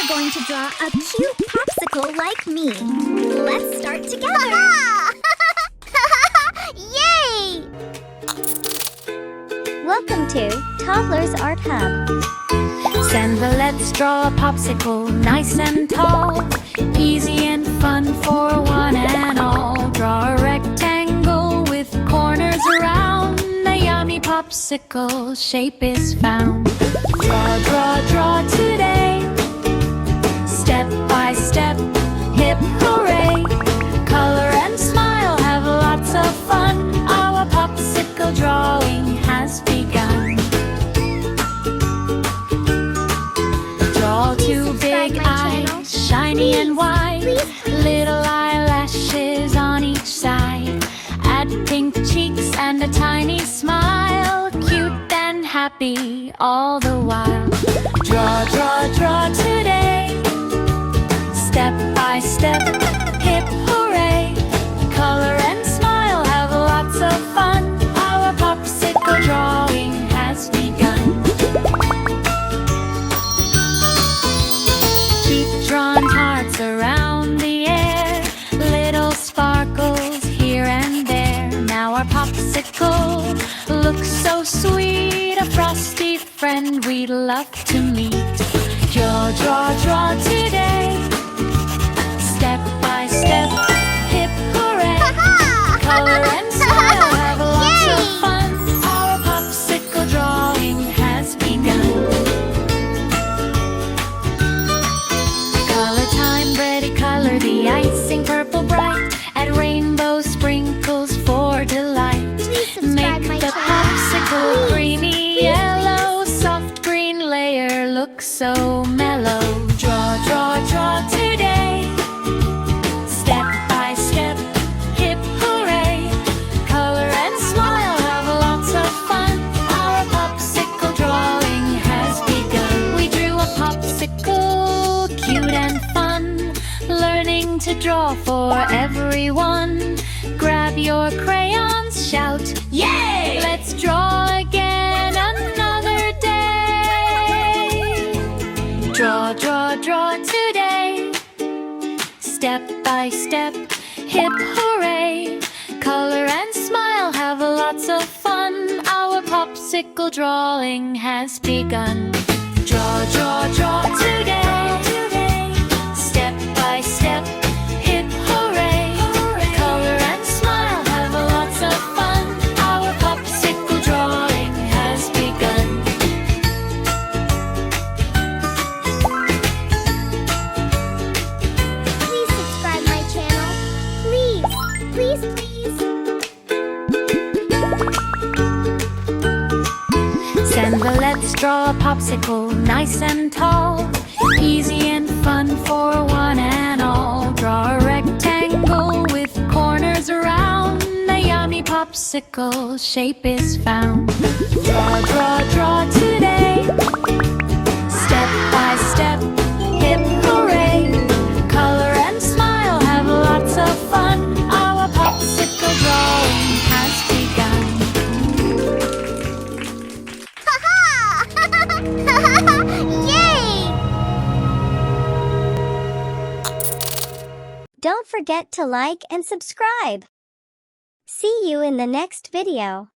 are going to draw a cute popsicle like me. Let's start together. Yay! Welcome to Toddlers Art Hub. Sandra, let's draw a popsicle, nice and tall. Easy and fun for one and all. Draw a rectangle with corners around. A yummy popsicle shape is found. Draw, draw, draw today. Step by step, hip hooray. Color and smile, have lots of fun. Our popsicle drawing has begun. Draw two big eyes, shiny and wide. Little eyelashes on each side. Add pink cheeks and a tiny smile. Cute and happy all the while. Draw, draw, draw today. Step by step, hip hooray. Color and smile, have lots of fun. Our popsicle drawing has begun. Keep drawn hearts around the air. Little sparkles here and there. Now our popsicle looks so sweet. A frosty friend we'd love to meet. Draw, draw, draw today. Step by step, hip hooray. Color and smile, have lots of fun. Our popsicle drawing has begun. Color time, ready, color the icing purple bright. Add rainbow sprinkles for delight. Make the popsicle creamy yellow. Soft green layer looks so mellow. Draw, draw, draw today. Step by step, hip hooray. Color and smile, have lots of fun. Our popsicle drawing has begun. We drew a popsicle, cute and fun. Learning to draw for everyone. Grab your crayons, shout, yay! Let's draw again another day. Draw, draw, draw today. Step by step, hip hooray. Color and smile, have lots of fun. Our popsicle drawing has begun. Draw, draw, draw today. Step by step, hip hooray. Color and smile, have lots of fun. Our popsicle drawing has begun. Please subscribe my channel. Please, please, please. Sandra, let's draw a popsicle, nice and tall. Easy and fun for one and all. Draw a rectangle with corners around. A yummy popsicle shape is found. Draw, draw, draw today. Step by step, hip hooray. Color and smile, have lots of fun. Our popsicle drawing has begun. Yay! Don't forget to like and subscribe. See you in the next video.